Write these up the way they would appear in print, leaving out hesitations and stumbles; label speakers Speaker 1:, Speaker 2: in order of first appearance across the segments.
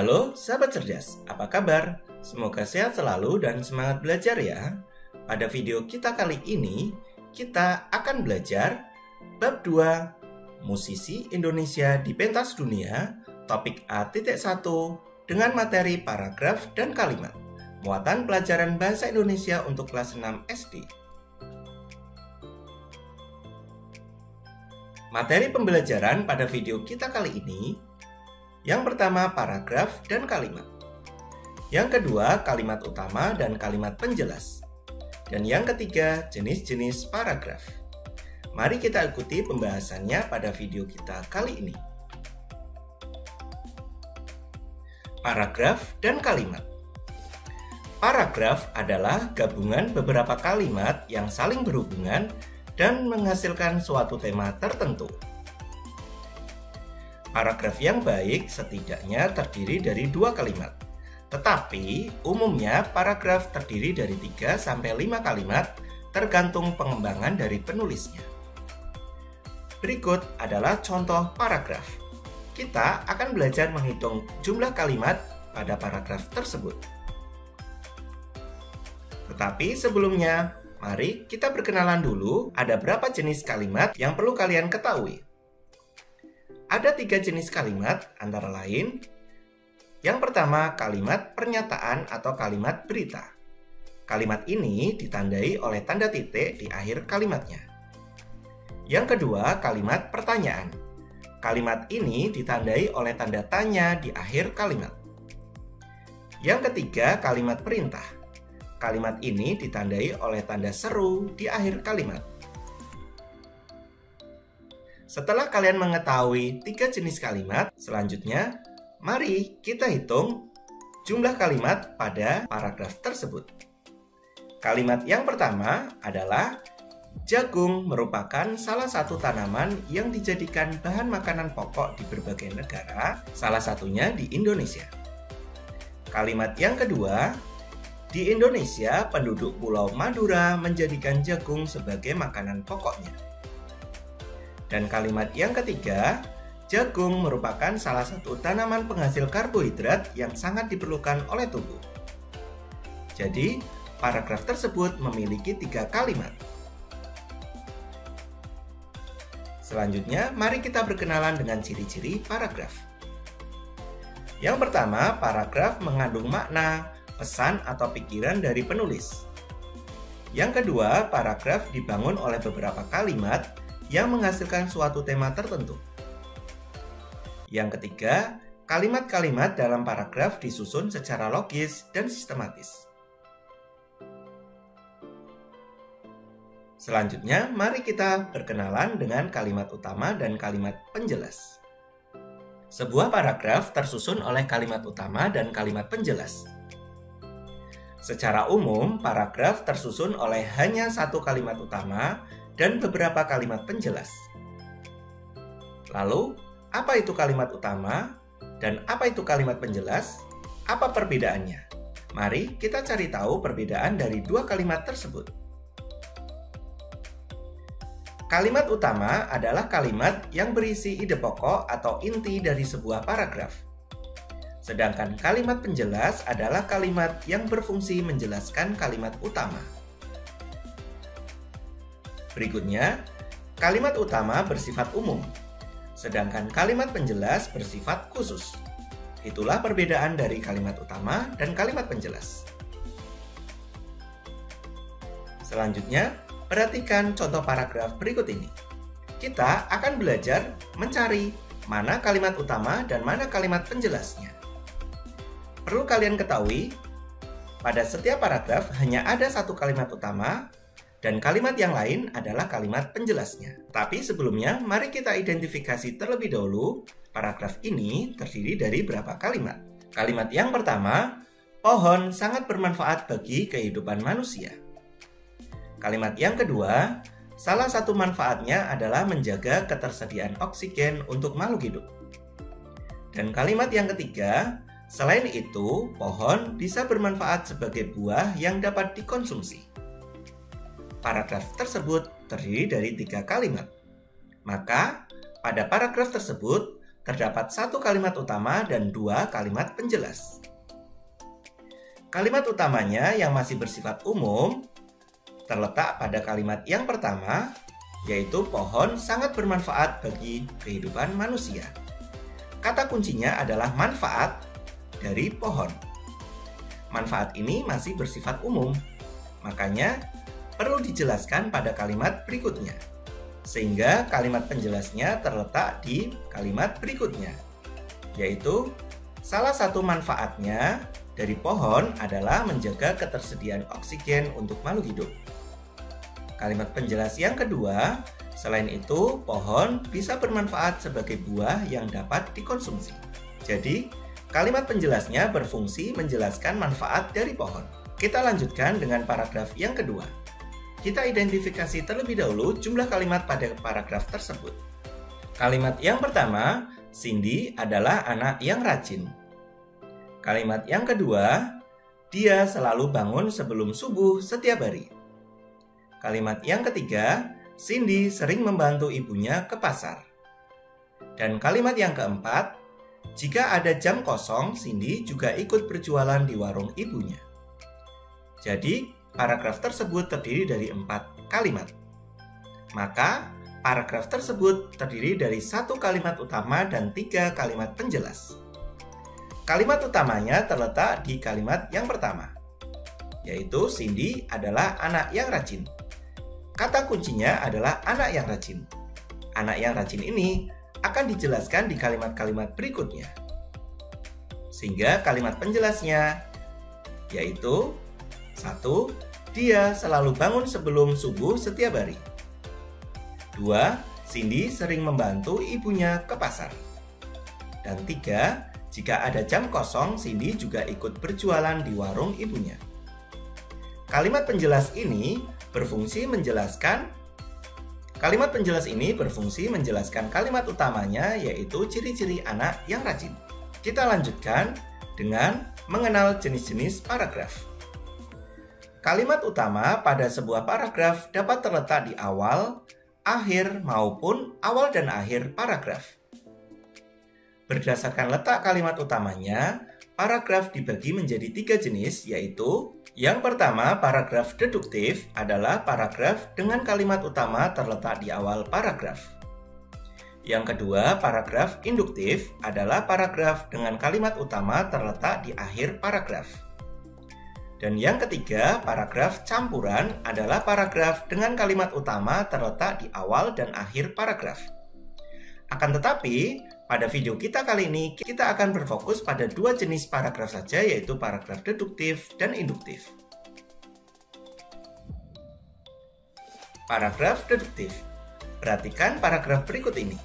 Speaker 1: Halo sahabat cerdas, apa kabar? Semoga sehat selalu dan semangat belajar ya. Pada video kita kali ini, kita akan belajar bab 2 Musisi Indonesia di pentas dunia, topik A.1 dengan materi paragraf dan kalimat. Muatan pelajaran bahasa Indonesia untuk kelas 6 SD. Materi pembelajaran pada video kita kali ini, yang pertama paragraf dan kalimat. Yang kedua kalimat utama dan kalimat penjelas. Dan yang ketiga jenis-jenis paragraf. Mari kita ikuti pembahasannya pada video kita kali ini. Paragraf dan kalimat. Paragraf adalah gabungan beberapa kalimat yang saling berhubungan dan menghasilkan suatu tema tertentu. Paragraf yang baik setidaknya terdiri dari 2 kalimat. Tetapi umumnya paragraf terdiri dari 3-5 kalimat tergantung pengembangan dari penulisnya. Berikut adalah contoh paragraf. Kita akan belajar menghitung jumlah kalimat pada paragraf tersebut. Tetapi sebelumnya, mari kita perkenalan dulu ada berapa jenis kalimat yang perlu kalian ketahui. Ada 3 jenis kalimat, antara lain, yang pertama kalimat pernyataan atau kalimat berita. Kalimat ini ditandai oleh tanda titik di akhir kalimatnya. Yang kedua kalimat pertanyaan. Kalimat ini ditandai oleh tanda tanya di akhir kalimat. Yang ketiga kalimat perintah. Kalimat ini ditandai oleh tanda seru di akhir kalimat. Setelah kalian mengetahui 3 jenis kalimat, selanjutnya mari kita hitung jumlah kalimat pada paragraf tersebut. Kalimat yang pertama adalah jagung merupakan salah satu tanaman yang dijadikan bahan makanan pokok di berbagai negara, salah satunya di Indonesia. Kalimat yang kedua, di Indonesia penduduk Pulau Madura menjadikan jagung sebagai makanan pokoknya. Dan kalimat yang ketiga, jagung merupakan salah satu tanaman penghasil karbohidrat yang sangat diperlukan oleh tubuh. Jadi, paragraf tersebut memiliki 3 kalimat. Selanjutnya, mari kita berkenalan dengan ciri-ciri paragraf. Yang pertama, paragraf mengandung makna, pesan atau pikiran dari penulis. Yang kedua, paragraf dibangun oleh beberapa kalimat yang menghasilkan suatu tema tertentu. Yang ketiga, kalimat-kalimat dalam paragraf disusun secara logis dan sistematis. Selanjutnya, mari kita berkenalan dengan kalimat utama dan kalimat penjelas. Sebuah paragraf tersusun oleh kalimat utama dan kalimat penjelas. Secara umum, paragraf tersusun oleh hanya 1 kalimat utama dan beberapa kalimat penjelas. Lalu, apa itu kalimat utama dan apa itu kalimat penjelas? Apa perbedaannya? Mari kita cari tahu perbedaan dari 2 kalimat tersebut. Kalimat utama adalah kalimat yang berisi ide pokok atau inti dari sebuah paragraf. Sedangkan kalimat penjelas adalah kalimat yang berfungsi menjelaskan kalimat utama. Berikutnya, kalimat utama bersifat umum, sedangkan kalimat penjelas bersifat khusus. Itulah perbedaan dari kalimat utama dan kalimat penjelas. Selanjutnya, perhatikan contoh paragraf berikut ini. Kita akan belajar mencari mana kalimat utama dan mana kalimat penjelasnya. Perlu kalian ketahui, pada setiap paragraf hanya ada 1 kalimat utama, dan kalimat yang lain adalah kalimat penjelasnya. Tapi sebelumnya, mari kita identifikasi terlebih dahulu paragraf ini terdiri dari berapa kalimat. Kalimat yang pertama, pohon sangat bermanfaat bagi kehidupan manusia. Kalimat yang kedua, salah satu manfaatnya adalah menjaga ketersediaan oksigen untuk makhluk hidup. Dan kalimat yang ketiga, selain itu, pohon bisa bermanfaat sebagai buah yang dapat dikonsumsi. Paragraf tersebut terdiri dari 3 kalimat. Maka, pada paragraf tersebut, terdapat satu kalimat utama dan dua kalimat penjelas. Kalimat utamanya yang masih bersifat umum terletak pada kalimat yang pertama, yaitu pohon sangat bermanfaat bagi kehidupan manusia. Kata kuncinya adalah manfaat dari pohon. Manfaat ini masih bersifat umum, makanya perlu dijelaskan pada kalimat berikutnya. Sehingga kalimat penjelasnya terletak di kalimat berikutnya, yaitu salah satu manfaatnya dari pohon adalah menjaga ketersediaan oksigen untuk makhluk hidup. Kalimat penjelas yang kedua, selain itu pohon bisa bermanfaat sebagai buah yang dapat dikonsumsi. Jadi, kalimat penjelasnya berfungsi menjelaskan manfaat dari pohon. Kita lanjutkan dengan paragraf yang kedua. Kita identifikasi terlebih dahulu jumlah kalimat pada paragraf tersebut. Kalimat yang pertama, Cindy adalah anak yang rajin. Kalimat yang kedua, dia selalu bangun sebelum subuh setiap hari. Kalimat yang ketiga, Cindy sering membantu ibunya ke pasar. Dan kalimat yang keempat, jika ada jam kosong, Cindy juga ikut berjualan di warung ibunya. Jadi, paragraf tersebut terdiri dari 4 kalimat. Maka, paragraf tersebut terdiri dari 1 kalimat utama dan 3 kalimat penjelas. Kalimat utamanya terletak di kalimat yang pertama, yaitu Cindy adalah anak yang rajin. Kata kuncinya adalah anak yang rajin. Anak yang rajin ini akan dijelaskan di kalimat-kalimat berikutnya. Sehingga kalimat penjelasnya yaitu 1. Dia selalu bangun sebelum subuh setiap hari. 2. Cindy sering membantu ibunya ke pasar. Dan 3. Jika ada jam kosong, Cindy juga ikut berjualan di warung ibunya. Kalimat penjelas ini berfungsi menjelaskan kalimat utamanya, yaitu ciri-ciri anak yang rajin. Kita lanjutkan dengan mengenal jenis-jenis paragraf. Kalimat utama pada sebuah paragraf dapat terletak di awal, akhir, maupun awal dan akhir paragraf. Berdasarkan letak kalimat utamanya, paragraf dibagi menjadi 3 jenis, yaitu yang pertama, paragraf deduktif adalah paragraf dengan kalimat utama terletak di awal paragraf. Yang kedua, paragraf induktif adalah paragraf dengan kalimat utama terletak di akhir paragraf. Dan yang ketiga, paragraf campuran adalah paragraf dengan kalimat utama terletak di awal dan akhir paragraf. Akan tetapi, pada video kita kali ini, kita akan berfokus pada 2 jenis paragraf saja, yaitu paragraf deduktif dan induktif. Paragraf deduktif. Perhatikan paragraf berikut ini.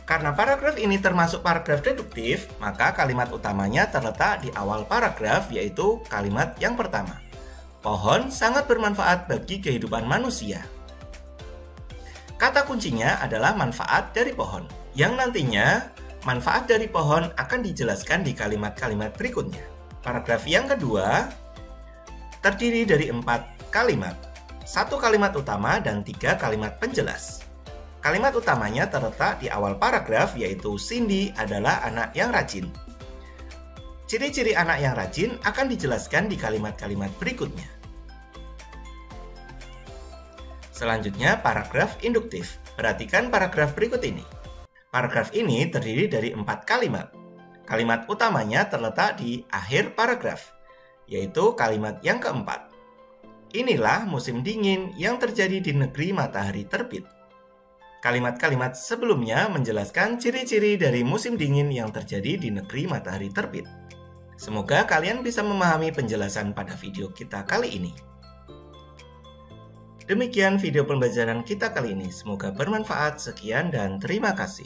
Speaker 1: Karena paragraf ini termasuk paragraf deduktif, maka kalimat utamanya terletak di awal paragraf, yaitu kalimat yang pertama. Pohon sangat bermanfaat bagi kehidupan manusia. Kata kuncinya adalah manfaat dari pohon, yang nantinya manfaat dari pohon akan dijelaskan di kalimat-kalimat berikutnya. Paragraf yang kedua terdiri dari 4 kalimat, 1 kalimat utama dan 3 kalimat penjelas. Kalimat utamanya terletak di awal paragraf, yaitu Cindy adalah anak yang rajin. Ciri-ciri anak yang rajin akan dijelaskan di kalimat-kalimat berikutnya. Selanjutnya, paragraf induktif. Perhatikan paragraf berikut ini. Paragraf ini terdiri dari 4 kalimat. Kalimat utamanya terletak di akhir paragraf, yaitu kalimat yang keempat. Inilah musim dingin yang terjadi di negeri matahari terbit. Kalimat-kalimat sebelumnya menjelaskan ciri-ciri dari musim dingin yang terjadi di negeri matahari terbit. Semoga kalian bisa memahami penjelasan pada video kita kali ini. Demikian video pembelajaran kita kali ini. Semoga bermanfaat. Sekian dan terima kasih.